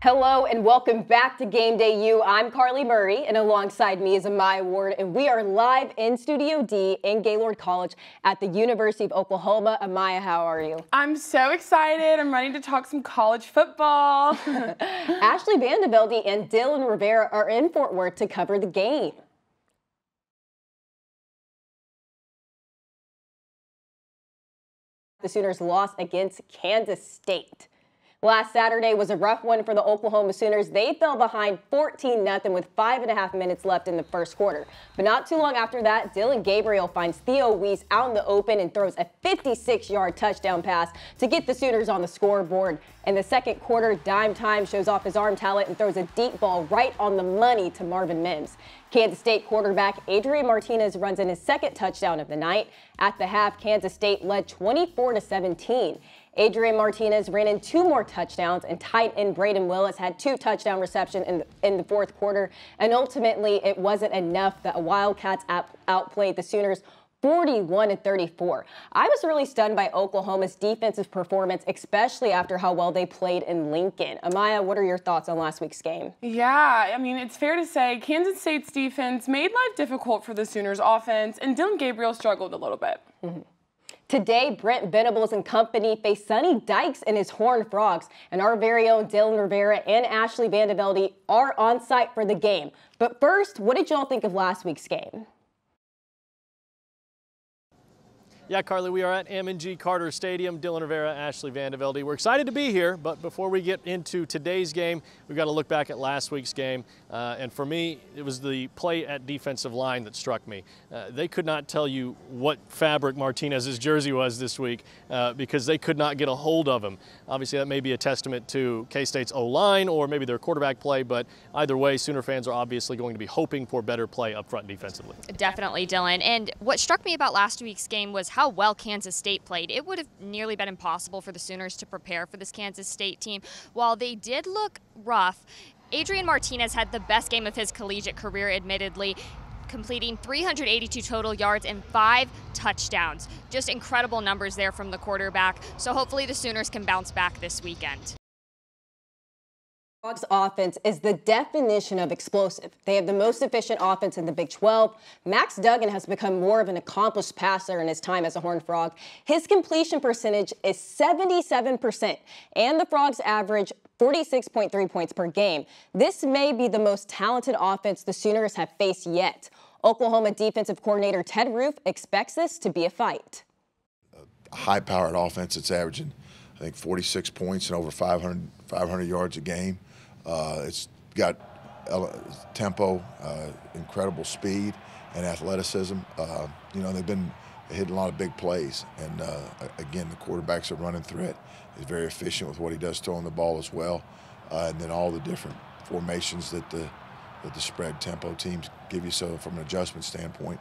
Hello and welcome back to Game Day U. I'm Carly Murray and alongside me is Amaya Ward, and we are live in Studio D in Gaylord College at the University of Oklahoma. Amaya, how are you? I'm so excited. I'm ready to talk some college football. Ashley Velde and Dylan Rivera are in Fort Worth to cover the game. The Sooners lost against Kansas State. Last Saturday was a rough one for the Oklahoma Sooners. They fell behind 14-0 with 5.5 minutes left in the first quarter. But not too long after that, Dylan Gabriel finds Theo Weiss out in the open and throws a 56-yard touchdown pass to get the Sooners on the scoreboard. In the second quarter, Dime Time shows off his arm talent and throws a deep ball right on the money to Marvin Mims. Kansas State quarterback Adrian Martinez runs in his second touchdown of the night. At the half, Kansas State led 24-17. Adrian Martinez ran in 2 more touchdowns, and tight end Braden Willis had 2 touchdown receptions in the fourth quarter. And ultimately, it wasn't enough. The Wildcats outplayed the Sooners 41-34. I was really stunned by Oklahoma's defensive performance, especially after how well they played in Lincoln. Amaya, what are your thoughts on last week's game? Yeah, I mean, it's fair to say Kansas State's defense made life difficult for the Sooners offense, and Dylan Gabriel struggled a little bit. Today, Brent Venables and company face Sonny Dykes and his Horned Frogs, and our very own Dylan Rivera and Ashley Velde are on site for the game. But first, what did y'all think of last week's game? Yeah, Carly, we are at M&G Carter Stadium. Dylan Rivera, Ashley Velde. We're excited to be here, but before we get into today's game, we've got to look back at last week's game. And for me, it was the play at defensive line that struck me. They could not tell you what fabric Martinez's jersey was this week because they could not get a hold of him. Obviously, that may be a testament to K-State's O-line or maybe their quarterback play, but either way, Sooner fans are obviously going to be hoping for better play up front defensively. Definitely, Dylan. And what struck me about last week's game was how well Kansas State played. It would have nearly been impossible for the Sooners to prepare for this Kansas State team. While they did look rough, Adrian Martinez had the best game of his collegiate career, admittedly, completing 382 total yards and 5 touchdowns. Just incredible numbers there from the quarterback. So hopefully the Sooners can bounce back this weekend. Frogs offense is the definition of explosive. They have the most efficient offense in the Big 12. Max Duggan has become more of an accomplished passer in his time as a Horned Frog. His completion percentage is 77%, and the Frogs average 46.3 points per game. This may be the most talented offense the Sooners have faced yet. Oklahoma defensive coordinator Ted Roof expects this to be a fight. A high-powered offense that's averaging, I think, 46 points and over 500 yards a game. It's got tempo, incredible speed, and athleticism. You know, they've been hitting a lot of big plays, and again, the quarterback's a running threat. He's very efficient with what he does throwing the ball as well, and then all the different formations that the spread tempo teams give you. So, from an adjustment standpoint,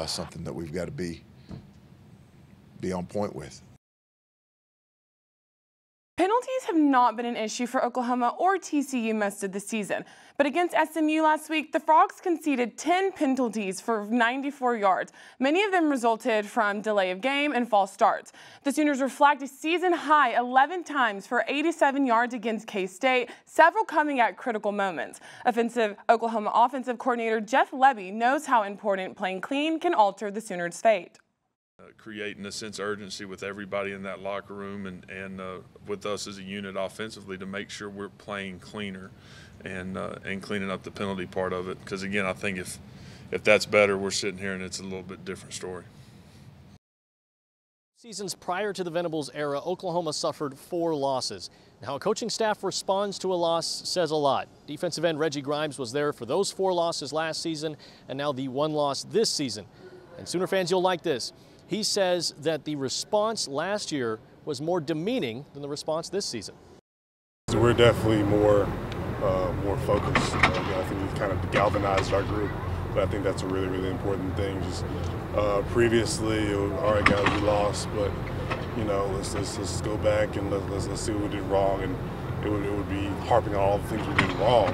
something that we've got to be on point with. Penalties have not been an issue for Oklahoma or TCU most of the season. But against SMU last week, the Frogs conceded 10 penalties for 94 yards. Many of them resulted from delay of game and false starts. The Sooners were flagged a season-high 11 times for 87 yards against K-State, several coming at critical moments. Oklahoma offensive coordinator Jeff Lebby knows how important playing clean can alter the Sooners' fate. Creating a sense of urgency with everybody in that locker room and with us as a unit offensively to make sure we're playing cleaner and cleaning up the penalty part of it. Because, again, I think if that's better, we're sitting here and it's a little bit different story. Seasons prior to the Venables era, Oklahoma suffered 4 losses. How a coaching staff responds to a loss says a lot. Defensive end Reggie Grimes was there for those 4 losses last season and now the 1 loss this season. And Sooner fans, you'll like this. He says that the response last year was more demeaning than the response this season. So we're definitely more focused. I think we've kind of galvanized our group, but I think that's a really, really important thing. Just previously, it was, all right, guys, we lost, but you know, let's go back and let's see what we did wrong, and it would be harping on all the things we did wrong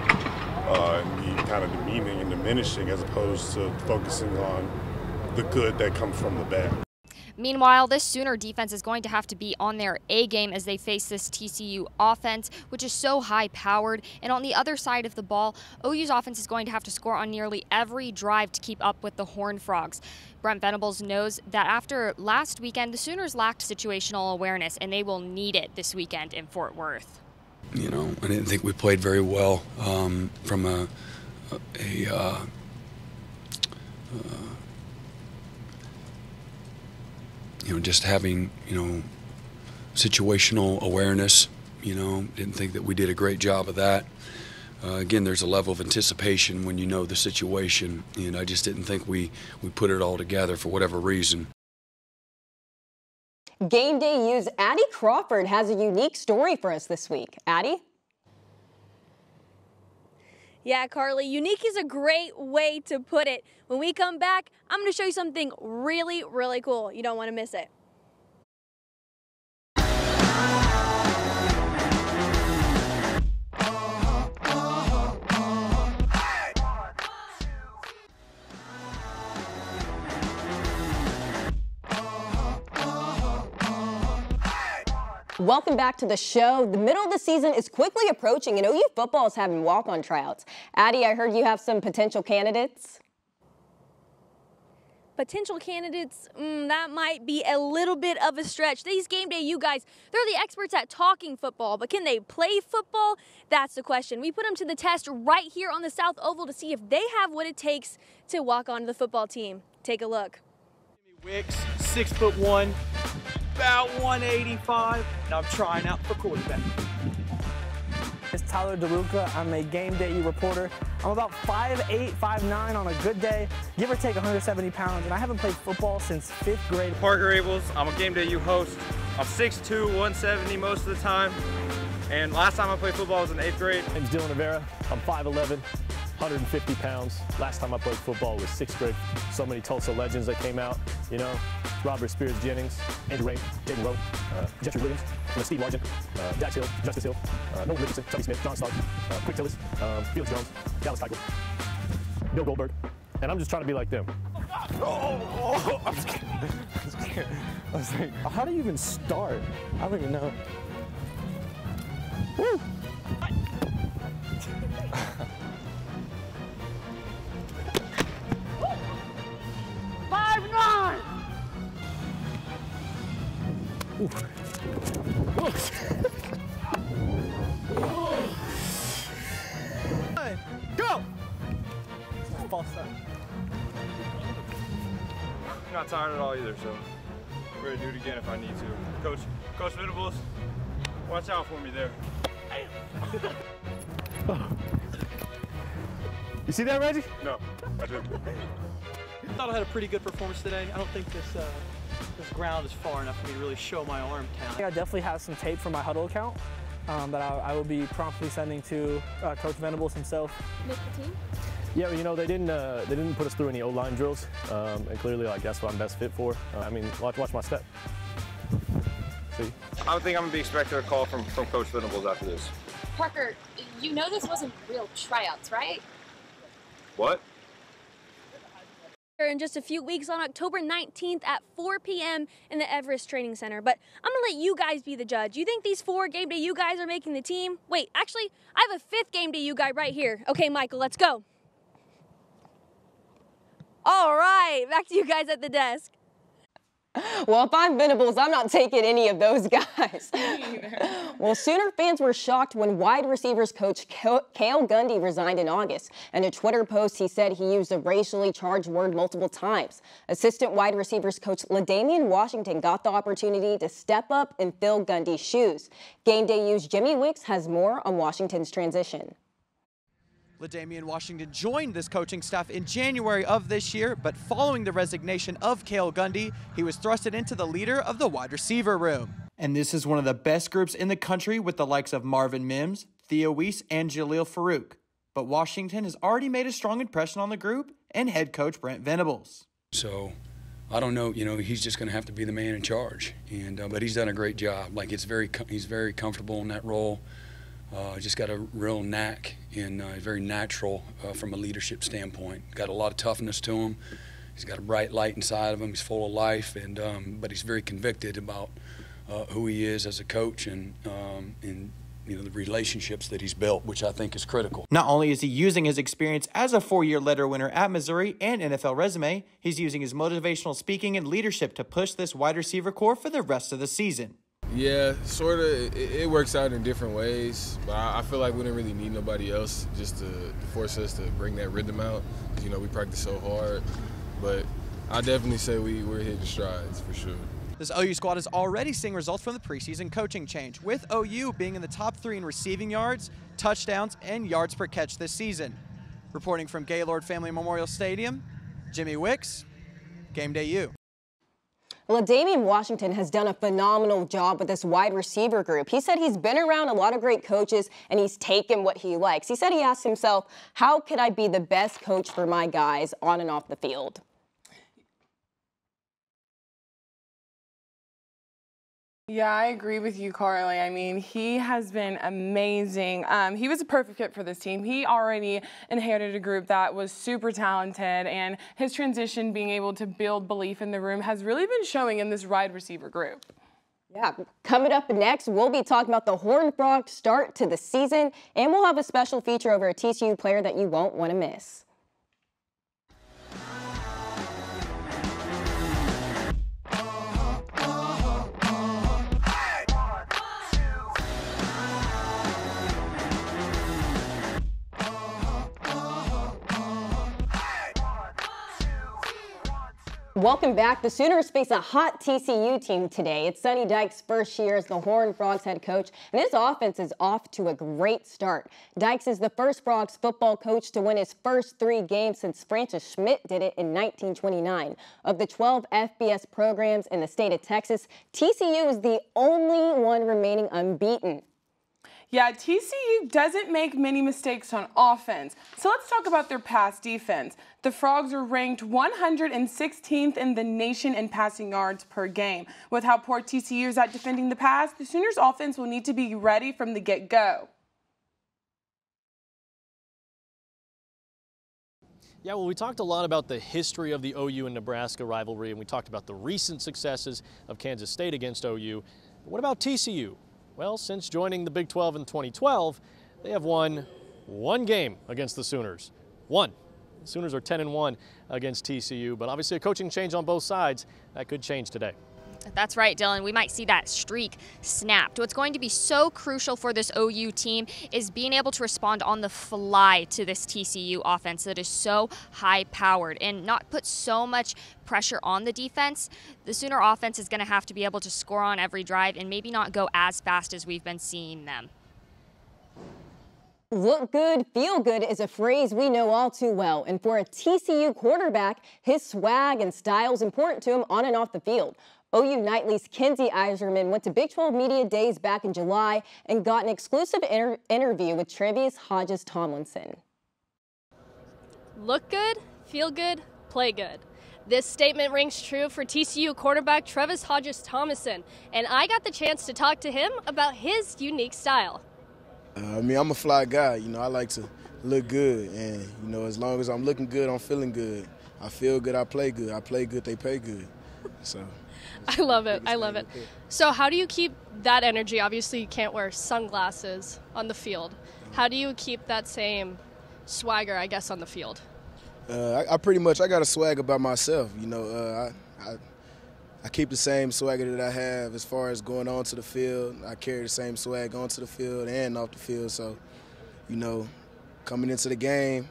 and be kind of demeaning and diminishing as opposed to focusing on the good that comes from the bad. Meanwhile, this Sooner defense is going to have to be on their A game as they face this TCU offense, which is so high-powered. And on the other side of the ball, OU's offense is going to have to score on nearly every drive to keep up with the Horned Frogs. Brent Venables knows that after last weekend, the Sooners lacked situational awareness, and they will need it this weekend in Fort Worth. You know, I didn't think we played very well from you know, just having, you know, situational awareness. You know, didn't think that we did a great job of that. Again, there's a level of anticipation when you know the situation, and I just didn't think we put it all together for whatever reason. Game Day use Addie Crawford has a unique story for us this week. Addie? Yeah, Carly, unique is a great way to put it. When we come back, I'm going to show you something really, really cool. You don't want to miss it. Welcome back to the show. The middle of the season is quickly approaching, and OU football is having walk-on tryouts. Addie, I heard you have some potential candidates. Potential candidates, that might be a little bit of a stretch. These Game Day U guys, they're the experts at talking football, but can they play football? That's the question. We put them to the test right here on the South Oval to see if they have what it takes to walk on the football team. Take a look. Wicks, 6'1", about 185, and I'm trying out for quarterback. It's Tyler DeLuca. I'm a Game Day reporter. I'm about 5'8", 5'9" on a good day, give or take 170 pounds, and I haven't played football since 5th grade. Parker Abels, I'm a Game Day U host. I'm 6'2", 170 most of the time, and last time I played football was in 8th grade. My name's Dylan Rivera. I'm 5'11", 150 pounds. Last time I played football was 6th grade. So many Tulsa legends that came out, you know, Robert Spears Jennings, Andrew Ray, Jaden Rowe, Jeffrey Williams, Steve Largent, Dax Hill, Justice Hill, Nolan Richardson, Tubby Smith, John Stark, Quick Tillis, Felix Jones, Dallas Keuchel, Bill Goldberg, and I'm just trying to be like them. I'm scared. I was like, how do you even start? I don't even know. Woo! Go! False start. I'm not tired at all either, so we're gonna do it again if I need to. Coach Venables, watch out for me there. You see that, Reggie? No, I didn't. I thought I had a pretty good performance today. I don't think this ground is far enough for me to really show my arm talent. I definitely have some tape from my huddle account that I will be promptly sending to Coach Venables himself. Make the team? Yeah, you know, they didn't put us through any O-line drills, and clearly, like, that's what I'm best fit for. I mean, watch my step. See? I think I'm gonna be expecting a call from Coach Venables after this. Parker, you know this wasn't real tryouts, right? What? In just a few weeks on October 19th at 4 p.m. in the Everest Training Center. But I'm going to let you guys be the judge. You think these 4 Game Day U guys are making the team? Wait, actually, I have a 5th Game Day U guy right here. Okay, Michael, let's go. All right, back to you guys at the desk. Well, if I'm Venables, I'm not taking any of those guys. Well, Sooner fans were shocked when wide receivers coach Cale Gundy resigned in August. In a Twitter post, he said he used a racially charged word multiple times. Assistant wide receivers coach Ladainian Washington got the opportunity to step up and fill Gundy's shoes. Game Day U's Jimmy Wicks has more on Washington's transition. Ladainian Washington joined this coaching staff in January of this year, but following the resignation of Cale Gundy, he was thrusted into the leader of the wide receiver room. And this is one of the best groups in the country with the likes of Marvin Mims, Theo Weiss, and Jaleel Farouk. But Washington has already made a strong impression on the group and head coach Brent Venables. So, I don't know, you know, he's just going to have to be the man in charge, and but he's done a great job. Like, he's very comfortable in that role. Just got a real knack and very natural from a leadership standpoint. Got a lot of toughness to him, He's got a bright light inside of him. He's full of life, and but he's very convicted about who he is as a coach and the relationships that he's built, which I think is critical. Not only is he using his experience as a 4-year letter winner at Missouri and NFL resume, he's using his motivational speaking and leadership to push this wide receiver core for the rest of the season. Yeah, sort of. It works out in different ways, but I feel like we didn't really need nobody else just to force us to bring that rhythm out. Because, we practice so hard, but I definitely say we're hitting strides for sure. This OU squad is already seeing results from the preseason coaching change, with OU being in the top 3 in receiving yards, touchdowns, and yards per catch this season. Reporting from Gaylord Family Memorial Stadium, Jimmy Wicks, GameDay U. Ladainian Washington has done a phenomenal job with this wide receiver group. He said he's been around a lot of great coaches and he's taken what he likes. He said he asked himself, how could I be the best coach for my guys on and off the field? Yeah, I agree with you, Carly. I mean, he has been amazing. He was a perfect fit for this team. He already inherited a group that was super talented, and his transition, being able to build belief in the room, has really been showing in this wide receiver group. Yeah, coming up next, we'll be talking about the Horned Frogs' start to the season, and we'll have a special feature over a TCU player that you won't want to miss. Welcome back. The Sooners face a hot TCU team today. It's Sonny Dykes' first year as the Horned Frogs head coach, and his offense is off to a great start. Dykes is the first Frogs football coach to win his first 3 games since Francis Schmidt did it in 1929. Of the 12 FBS programs in the state of Texas, TCU is the only one remaining unbeaten. Yeah, TCU doesn't make many mistakes on offense. So let's talk about their pass defense. The Frogs are ranked 116th in the nation in passing yards per game. With how poor TCU is at defending the pass, the Sooners' offense will need to be ready from the get-go. Yeah, well, we talked a lot about the history of the OU and Nebraska rivalry, and we talked about the recent successes of Kansas State against OU. But what about TCU? Well, since joining the Big 12 in 2012, they have won 1 game against the Sooners. 1. The Sooners are 10-1 against TCU, but obviously a coaching change on both sides. That could change today. That's right, Dylan. We might see that streak snapped. What's going to be so crucial for this OU team is being able to respond on the fly to this TCU offense that is so high-powered and not put so much pressure on the defense. The Sooner offense is going to have to be able to score on every drive and maybe not go as fast as we've been seeing them. Look good, feel good is a phrase we know all too well. And for a TCU quarterback, his swag and style is important to him on and off the field. OU Nightly's Kinsey Iserman went to Big 12 Media Days back in July and got an exclusive interview with Trevius Hodges-Tomlinson. Look good, feel good, play good. This statement rings true for TCU quarterback Trevius Hodges-Tomlinson, and I got the chance to talk to him about his unique style. I'm a fly guy. I like to look good, and, as long as I'm looking good, I'm feeling good. I feel good, I play good. I play good, they pay good. So. I love it. I love it. So how do you keep that energy? Obviously, you can't wear sunglasses on the field. How do you keep that same swagger, I guess, on the field? I got a swag about myself. I keep the same swagger that I have as far as going on to the field. I carry the same swag onto the field and off the field. So, coming into the game,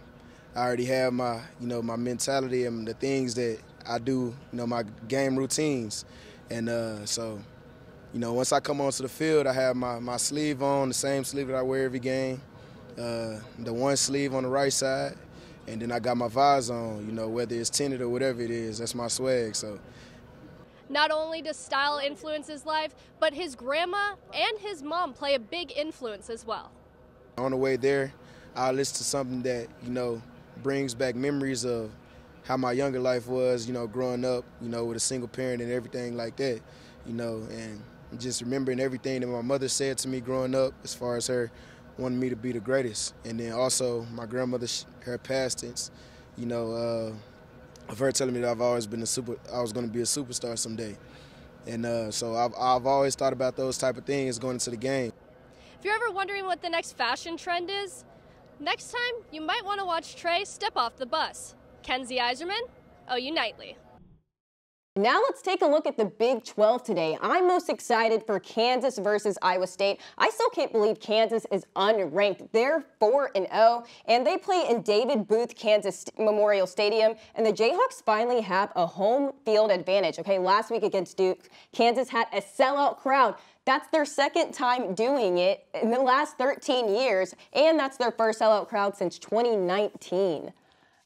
I already have my mentality and the things that I do, my game routines. And so, once I come onto the field, I have my sleeve on, the same sleeve that I wear every game, the one sleeve on the right side, and then I got my visor on, whether it's tinted or whatever it is, that's my swag. So. Not only does style influence his life, but his grandma and his mom play a big influence as well. On the way there, I listen to something that, brings back memories of how my younger life was, growing up, with a single parent and everything like that, and just remembering everything that my mother said to me growing up as far as her wanting me to be the greatest. And then also my grandmother, her past tense, I've heard telling me that I was going to be a superstar someday. And so I've always thought about those type of things going into the game. If you're ever wondering what the next fashion trend is, next time you might want to watch Trey step off the bus. Kenzie Iserman, OU Nightly. Now let's take a look at the Big 12 today. I'm most excited for Kansas versus Iowa State. I still can't believe Kansas is unranked. They're 4-0, and they play in David Booth Kansas Memorial Stadium, and the Jayhawks finally have a home field advantage. Okay, last week against Duke, Kansas had a sellout crowd. That's their second time doing it in the last 13 years, and that's their first sellout crowd since 2019.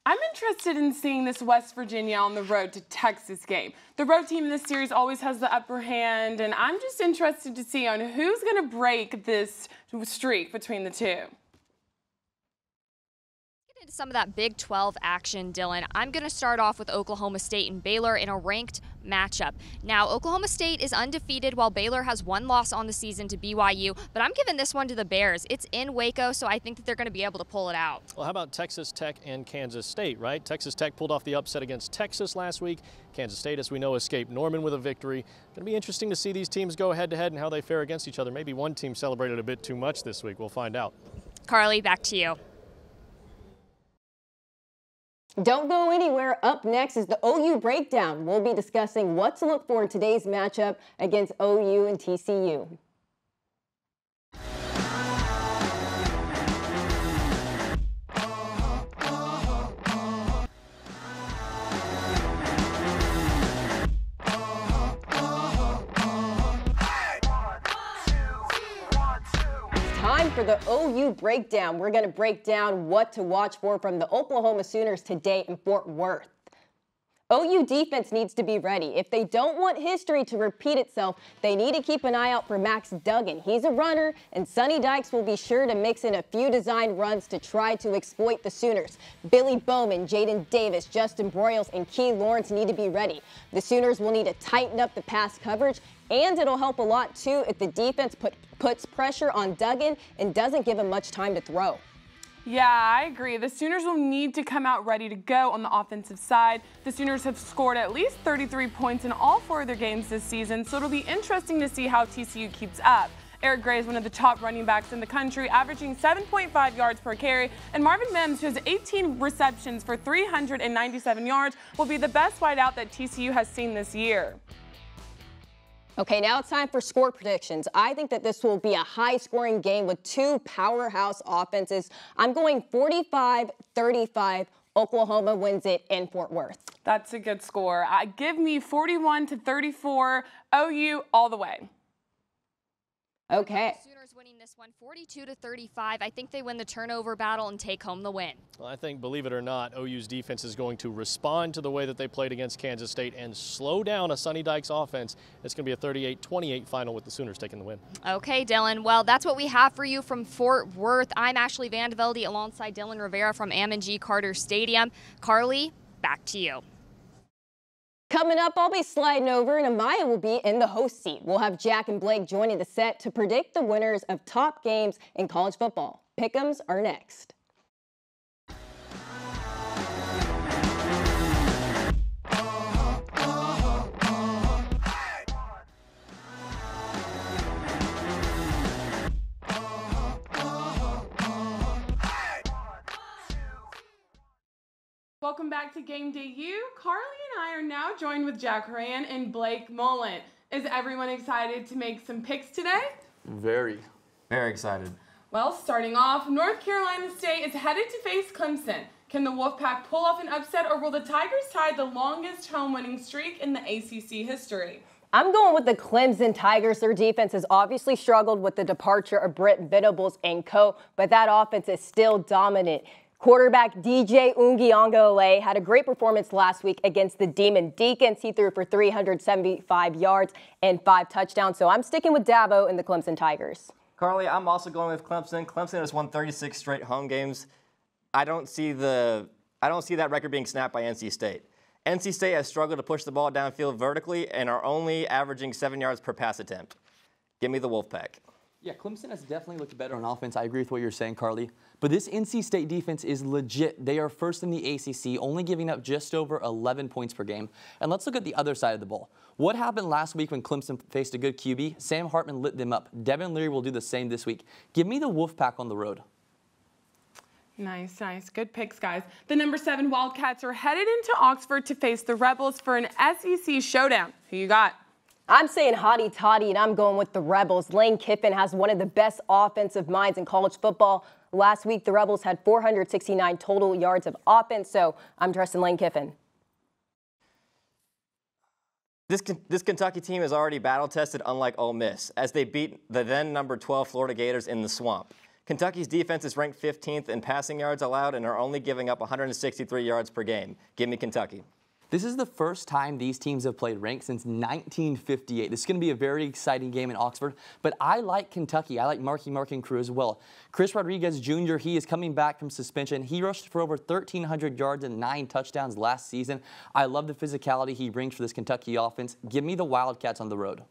I'm interested in seeing this West Virginia on the road to Texas game. The road team in this series always has the upper hand, and I'm just interested to see on who's going to break this streak between the two. Into some of that Big 12 action, Dylan. I'm going to start off with Oklahoma State and Baylor in a ranked matchup. Now, Oklahoma State is undefeated while Baylor has one loss on the season to BYU, but I'm giving this one to the Bears. It's in Waco, so I think that they're going to be able to pull it out. Well, how about Texas Tech and Kansas State, right? Texas Tech pulled off the upset against Texas last week. Kansas State, as we know, escaped Norman with a victory. Going to be interesting to see these teams go head-to-head and how they fare against each other. Maybe one team celebrated a bit too much this week. We'll find out. Carly, back to you. Don't go anywhere. Up next is the OU Breakdown. We'll be discussing what to look for in today's matchup against OU and TCU. Time for the OU Breakdown. We're going to break down what to watch for from the Oklahoma Sooners today in Fort Worth. OU defense needs to be ready. If they don't want history to repeat itself, they need to keep an eye out for Max Duggan. He's a runner, and Sonny Dykes will be sure to mix in a few design runs to try to exploit the Sooners. Billy Bowman, Jaden Davis, Justin Broyles, and Key Lawrence need to be ready. The Sooners will need to tighten up the pass coverage, and it'll help a lot, too, if the defense puts pressure on Duggan and doesn't give him much time to throw. Yeah, I agree. The Sooners will need to come out ready to go on the offensive side. The Sooners have scored at least 33 points in all 4 of their games this season, so it'll be interesting to see how TCU keeps up. Eric Gray is one of the top running backs in the country, averaging 7.5 yards per carry, and Marvin Mims, who has 18 receptions for 397 yards, will be the best wideout that TCU has seen this year. Okay, now it's time for score predictions. I think that this will be a high-scoring game with 2 powerhouse offenses. I'm going 45-35. Oklahoma wins it in Fort Worth. That's a good score. Give me 41-34, OU all the way. Okay. Sooners winning this one 42-35. I think they win the turnover battle and take home the win. Well, I think, believe it or not, OU's defense is going to respond to the way that they played against Kansas State and slow down a Sonny Dykes offense. It's going to be a 38-28 final with the Sooners taking the win. Okay, Dylan. Well, that's what we have for you from Fort Worth. I'm Ashley Velde alongside Dylan Rivera from Amaya Carter Stadium. Carly, back to you. Coming up, I'll be sliding over and Amaya will be in the host seat. We'll have Jack and Blake joining the set to predict the winners of top games in college football. Pick'ems are next. Welcome back to Game Day U. Carly and I are now joined with Jack Horan and Blake Mullen. Is everyone excited to make some picks today? Very excited. Well, starting off, North Carolina State is headed to face Clemson. Can the Wolfpack pull off an upset, or will the Tigers tie the longest home-winning streak in the ACC history? I'm going with the Clemson Tigers. Their defense has obviously struggled with the departure of Britt Venables and co., but that offense is still dominant. Quarterback DJ Ungiongole had a great performance last week against the Demon Deacons. He threw for 375 yards and 5 touchdowns. So I'm sticking with Dabo and the Clemson Tigers. Carly, I'm also going with Clemson. Clemson has won 36 straight home games. I don't see that record being snapped by NC State. NC State has struggled to push the ball downfield vertically and are only averaging 7 yards per pass attempt. Give me the Wolfpack. Yeah, Clemson has definitely looked better on offense. I agree with what you're saying, Carly. But this NC State defense is legit. They are first in the ACC, only giving up just over 11 points per game. And let's look at the other side of the ball. What happened last week when Clemson faced a good QB? Sam Hartman lit them up. Devin Leary will do the same this week. Give me the Wolfpack on the road. Nice, nice. Good picks, guys. The number 7 Wildcats are headed into Oxford to face the Rebels for an SEC showdown. Who you got? I'm saying hotty toddy, and I'm going with the Rebels. Lane Kiffin has one of the best offensive minds in college football. Last week, the Rebels had 469 total yards of offense, so I'm trusting Lane Kiffin. This Kentucky team is already battle-tested, unlike Ole Miss, as they beat the then number 12 Florida Gators in the swamp. Kentucky's defense is ranked 15th in passing yards allowed and are only giving up 163 yards per game. Give me Kentucky. This is the first time these teams have played ranked since 1958. This is going to be a very exciting game in Oxford, but I like Kentucky. I like Marky Mark and crew as well. Chris Rodriguez Jr., he is coming back from suspension. He rushed for over 1,300 yards and 9 touchdowns last season. I love the physicality he brings for this Kentucky offense. Give me the Wildcats on the road.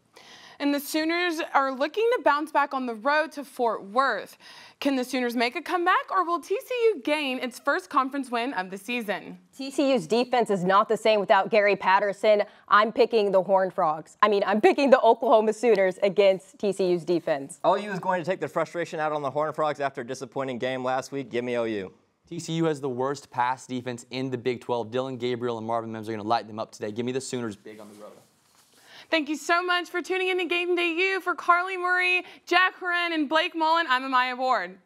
And the Sooners are looking to bounce back on the road to Fort Worth. Can the Sooners make a comeback, or will TCU gain its first conference win of the season? TCU's defense is not the same without Gary Patterson. I'm picking the I'm picking the Oklahoma Sooners against TCU's defense. OU is going to take their frustration out on the Horned Frogs after a disappointing game last week. Give me OU. TCU has the worst pass defense in the Big 12. Dylan Gabriel and Marvin Mims are going to light them up today. Give me the Sooners big on the road. Thank you so much for tuning in to Game Day U. For Carly Murray, Jack Horan, and Blake Mullen, I'm Amaya Ward.